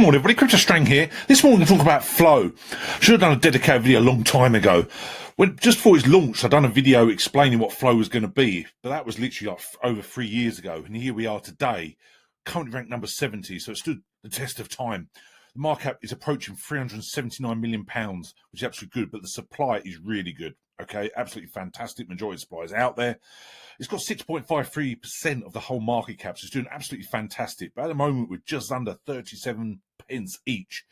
morning, everybody. Crypto Strang here. This morning we're going to talk about Flow. Should have done a dedicated video a long time ago. Just before it's launched, I'd done a video explaining what Flow was going to be, but that was literally like over 3 years ago. And here we are today, currently ranked number 70, so it stood the test of time. The market cap is approaching £379 million, which is absolutely good, but the supply is really good. Okay, absolutely fantastic. Majority of supply is out there. It's got 6.53% of the whole market cap, so it's doing absolutely fantastic. But at the moment, we're just under 37 pence each.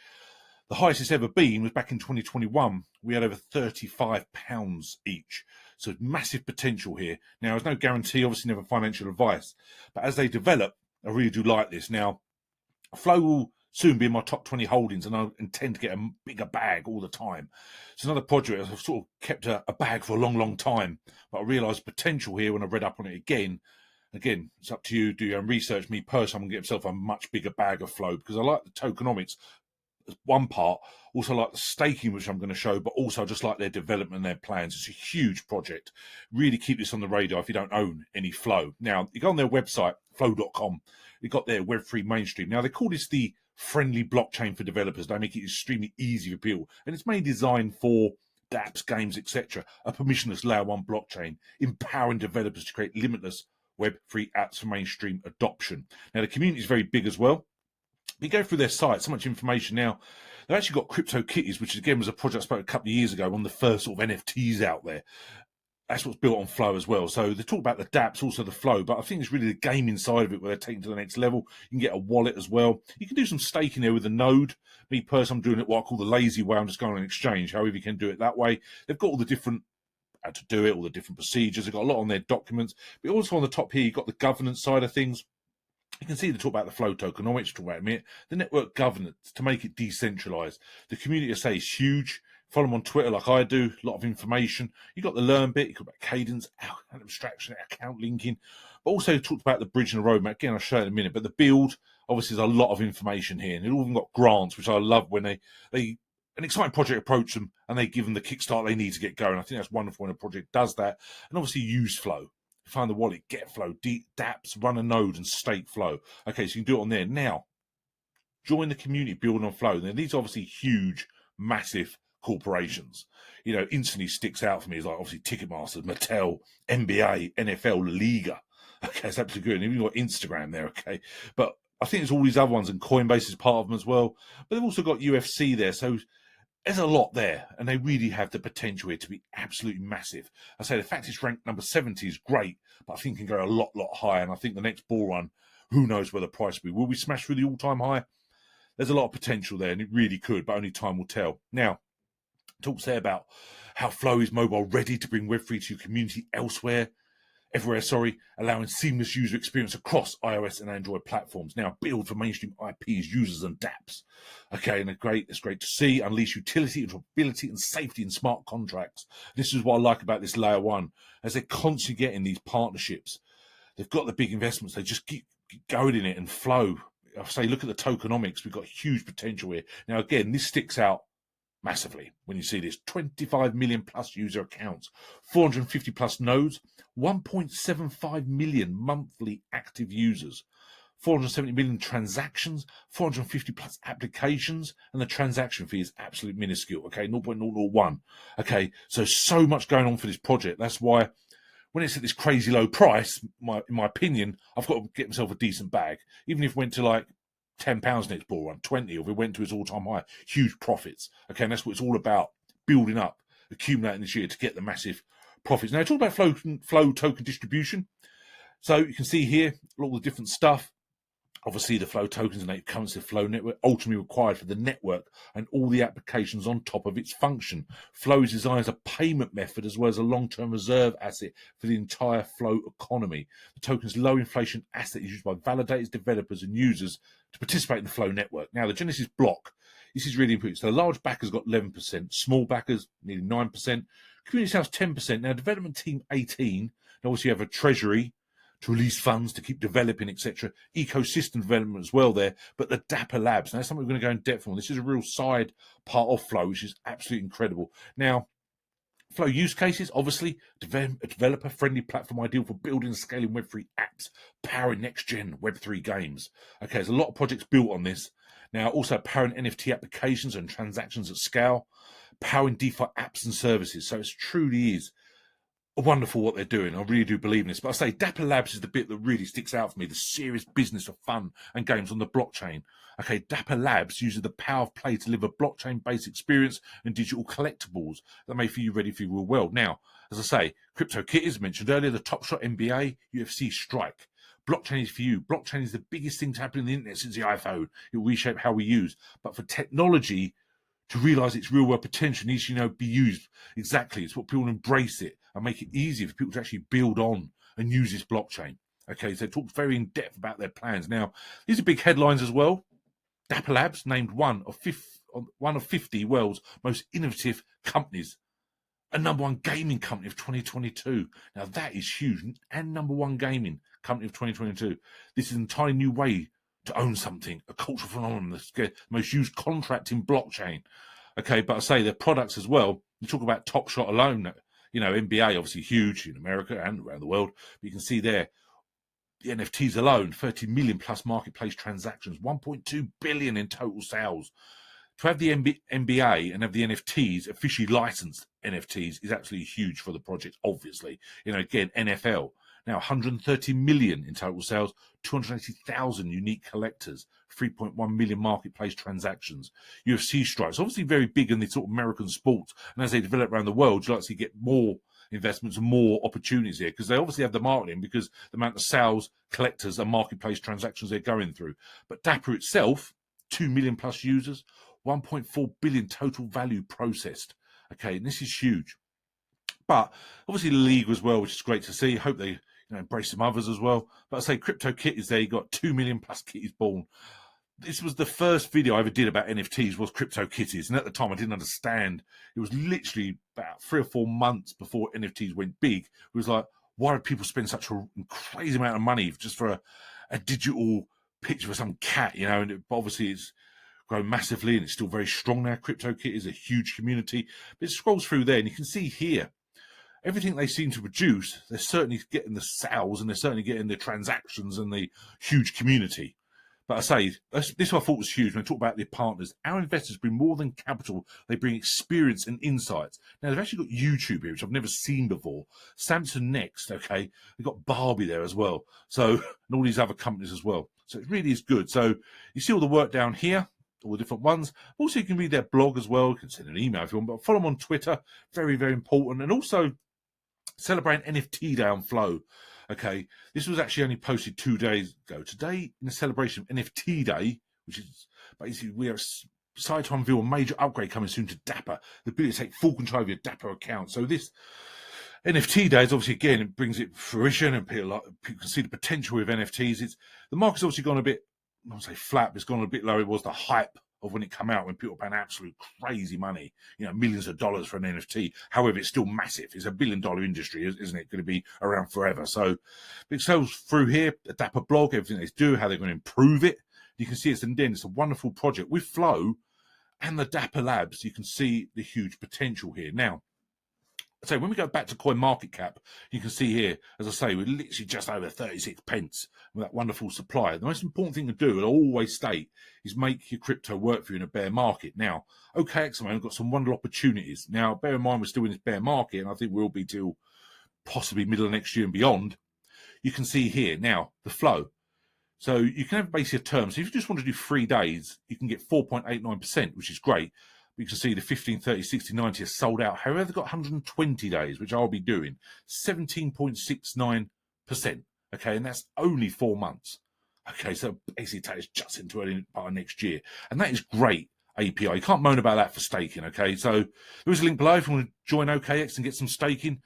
The highest it's ever been was back in 2021. We had over £35 each. So massive potential here. Now, there's no guarantee, obviously never financial advice. But as they develop, I really do like this. Now, Flow will soon be in my top 20 holdings, and I intend to get a bigger bag all the time. It's another project. I've sort of kept a bag for a long, long time, but I realised potential here when I read up on it again. Again, it's up to you. Do your own research. Me personally, I'm going to get myself a much bigger bag of Flow because I like the tokenomics as one part. Also like the staking, which I'm going to show, but also I just like their development and their plans. It's a huge project. Really keep this on the radar if you don't own any Flow. Now, you go on their website, flow.com. You've got their Web3 mainstream. Now, they call this the friendly blockchain for developers. They make it extremely easy for people. And it's mainly designed for dApps, games, etc. A permissionless layer 1 blockchain, empowering developers to create limitless Web3 apps for mainstream adoption. Now, the community is very big as well. We go through their site, so much information. Now, they've actually got CryptoKitties, which again was a project I spoke a couple of years ago, one of the first sort of NFTs out there. That's what's built on Flow as well. So they talk about the dApps, also the Flow, but I think it's really the gaming side of it where they're taking to the next level. You can get a wallet as well. You can do some staking there with a node. Me personally, I'm doing it what I call the lazy way. I'm just going on an exchange. However, you can do it that way. They've got all the different how to do it, all the different procedures. They've got a lot on their documents. But also on the top here, you've got the governance side of things. You can see they talk about the Flow tokenomics, talk about it a minute, the network governance to make it decentralized. The community, I say, is huge. Follow them on Twitter like I do, a lot of information. You've got the learn bit, you've got about cadence, abstraction, account linking, but also talked about the bridge and the roadmap. Again, I'll show you in a minute, but the build, obviously, there's a lot of information here. And they've even got grants, which I love when they an exciting project approach them and they give them the kickstart they need to get going. I think that's wonderful when a project does that. And obviously use Flow. Find the wallet, get Flow, dApps, run a node and stake Flow. Okay, so you can do it on there. Now, join the community building on Flow. Now, these are obviously huge, massive corporations. You know, instantly sticks out for me is like obviously Ticketmaster, Mattel, NBA, NFL, Liga. Okay, it's absolutely good. And even got Instagram there, okay. But I think there's all these other ones, and Coinbase is part of them as well. But they've also got UFC there. So there's a lot there, and they really have the potential here to be absolutely massive. I say the fact it's ranked number 70 is great, but I think it can go a lot higher. And I think the next bull run, who knows where the price will be. Will we smash through the all-time high? There's a lot of potential there, and it really could, but only time will tell. Now, talks there about how Flow is mobile ready to bring Web3 to your community everywhere, allowing seamless user experience across iOS and Android platforms. Now build for mainstream IPs, users and dApps. Okay, and it's great to see. Unleash utility, interoperability and safety in smart contracts. This is what I like about this layer 1. As they're constantly getting these partnerships, they've got the big investments. They just keep going in it, and Flow, I say, look at the tokenomics. We've got huge potential here. Now, again, this sticks out massively when you see this 25 million plus user accounts, 450 plus nodes, 1.75 million monthly active users, 470 million transactions, 450 plus applications, and the transaction fee is absolutely minuscule. Okay, 0.001. Okay, so much going on for this project. That's why when it's at this crazy low price, in my opinion, I've got to get myself a decent bag. Even if it went to like £10 next bull run, 20, or if it went to its all-time high, huge profits. Okay, and that's what it's all about, building up, accumulating this year to get the massive profits. Now, I talk about Flow token distribution. So you can see here all the different stuff. Obviously, the Flow tokens and native currency of Flow network ultimately required for the network and all the applications on top of its function. Flow is designed as a payment method as well as a long-term reserve asset for the entire Flow economy. The token's low inflation asset is used by validators, developers, and users to participate in the Flow network. Now, the Genesis block, this is really important. So the large backers got 11%, small backers nearly 9%, community house 10%. Now, development team 18%. And obviously, you have a treasury to release funds, to keep developing, etc. Ecosystem development as well there, but the Dapper Labs. Now, that's something we're going to go in depth on. This is a real side part of Flow, which is absolutely incredible. Now, Flow use cases, obviously, a developer-friendly platform ideal for building and scaling Web3 apps, powering next-gen Web3 games. Okay, there's a lot of projects built on this. Now, also powering NFT applications and transactions at scale, powering DeFi apps and services. So it truly is wonderful what they're doing. I really do believe in this. But I say Dapper Labs is the bit that really sticks out for me, the serious business of fun and games on the blockchain. Okay, Dapper Labs uses the power of play to deliver blockchain-based experience and digital collectibles that make you ready for your real world. Now, as I say, CryptoKitties mentioned earlier, the Top Shot NBA, UFC Strike. Blockchain is for you. Blockchain is the biggest thing to happen on the internet since the iPhone. It will reshape how we use. But for technology to realize its real world potential needs to, be used exactly. It's what people embrace it and make it easier for people to actually build on and use this blockchain. Okay, so they talk very in depth about their plans. Now, these are big headlines as well. Dapper Labs named one of 50 world's most innovative companies, a #1 gaming company of 2022. Now that is huge, and #1 gaming company of 2022. This is an entirely new way to own something, a cultural phenomenon, the most used contract in blockchain. Okay, but I say their products as well. You talk about Top Shot alone, NBA obviously huge in America and around the world. But you can see there, the NFTs alone, 30 million plus marketplace transactions, 1.2 billion in total sales. To have the NBA and have the NFTs, officially licensed NFTs, is absolutely huge for the project, obviously. Again, NFL, now 130 million in total sales, 280,000 unique collectors, 3.1 million marketplace transactions. UFC Strikes, obviously very big in the sort of American sports. And as they develop around the world, you'll actually get more investments and more opportunities here, because they obviously have the marketing, because the amount of sales, collectors and marketplace transactions they're going through. But Dapper itself, 2 million plus users, 1.4 billion total value processed. Okay, and this is huge. But obviously the league as well, which is great to see. Hope they embrace some others as well. But I say CryptoKitties there, you got 2 million plus kitties born. This was the first video I ever did about NFTs, was CryptoKitties. And at the time I didn't understand. It was literally about 3 or 4 months before NFTs went big. It was like, why do people spend such a crazy amount of money just for a digital picture of some cat, and obviously it's grown massively and it's still very strong now. CryptoKitties is a huge community. But it scrolls through there and you can see here, everything they seem to produce, they're certainly getting the sales and they're certainly getting the transactions and the huge community. But I say, this I thought was huge when I talk about their partners. Our investors bring more than capital. They bring experience and insights. Now, they've actually got YouTube here, which I've never seen before. Samsung Next, okay? They've got Barbie there as well. So, and all these other companies as well. So it really is good. So you see all the work down here, all the different ones. Also, you can read their blog as well. You can send an email if you want, but follow them on Twitter. Very, very important. And also, celebrating NFT Day on Flow. Okay, this was actually only posted 2 days ago. Today, in the celebration of NFT Day, which is basically, we are excited to unveil a major upgrade coming soon to Dapper, the ability to take full control of your Dapper account. So this NFT Day is obviously, again, it brings it to fruition, and people can see the potential with NFTs. The market's obviously gone a bit, I won't say flat, but it's gone a bit lower. It was the hype of when it came out, when people were paying absolute crazy money, millions of dollars for an NFT. However, it's still massive. It's $1 billion industry, isn't it? Going to be around forever. So it sells through here, the Dapper blog, everything they do, how they're going to improve it. You can see it's a wonderful project with Flow and the Dapper Labs. You can see the huge potential here. Now, so when we go back to CoinMarketCap, you can see here, as I say, we're literally just over 36 pence with that wonderful supply. The most important thing to do, and I always state, is make your crypto work for you in a bear market. Now, OKX at the moment got some wonderful opportunities. Now, bear in mind, we're still in this bear market, and I think we'll be till possibly middle of next year and beyond. You can see here now the flow. So you can have basically a term. So if you just want to do 3 days, you can get 4.89%, which is great. You can see the 15, 30, 60, 90 are sold out. However, they've got 120 days, which I'll be doing, 17.69%. Okay, and that's only 4 months. Okay, so basically takes just into early part of next year. And that is great API. You can't moan about that for staking, okay? So there is a link below if you want to join OKX and get some staking.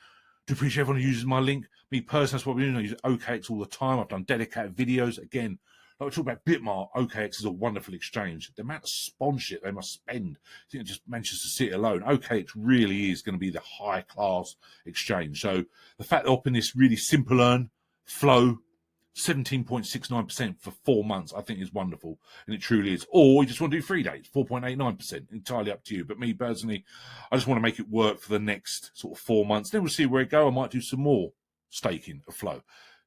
Do appreciate everyone who uses my link. Me personally, that's what we're doing. I use OKX all the time. I've done dedicated videos. Again, like we talk about Bitmart, OKX is a wonderful exchange. The amount of sponsorship they must spend, I think just Manchester City alone, OKX really is going to be the high-class exchange. So the fact they're offering this really simple earn, flow, 17.69% for 4 months, I think is wonderful. And it truly is. Or you just want to do 3 days, 4.89%, entirely up to you. But me personally, I just want to make it work for the next sort of 4 months. Then we'll see where it goes. I might do some more staking of flow.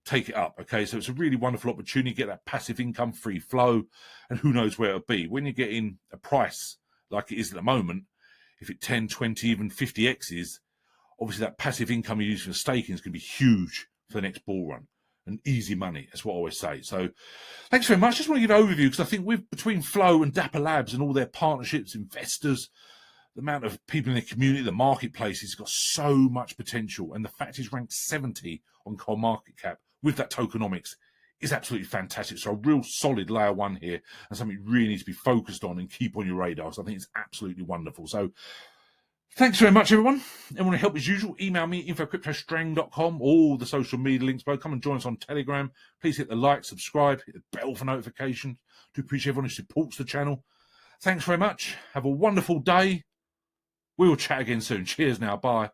take it up. Okay, so it's a really wonderful opportunity. Get that passive income, free flow, and who knows where it'll be. When you're getting a price like it is at the moment, if it 10, 20, even 50x's, obviously that passive income you use for staking is going to be huge for the next bull run. And easy money, that's what I always say. So thanks very much. Just want to give an overview because I think between Flow and Dapper Labs and all their partnerships, investors, the amount of people in the community, the marketplace has got so much potential. And the fact it's ranked 70 on CoinMarketCap with that tokenomics is absolutely fantastic. So a real solid layer one here and something you really need to be focused on and keep on your radar. So I think it's absolutely wonderful. So thanks very much, everyone. Anyone to help as usual, email me, info@cryptostrang.com, all the social media links below. Come and join us on Telegram. Please hit the like, subscribe, hit the bell for notifications. Do appreciate everyone who supports the channel. Thanks very much. Have a wonderful day. We will chat again soon. Cheers now. Bye.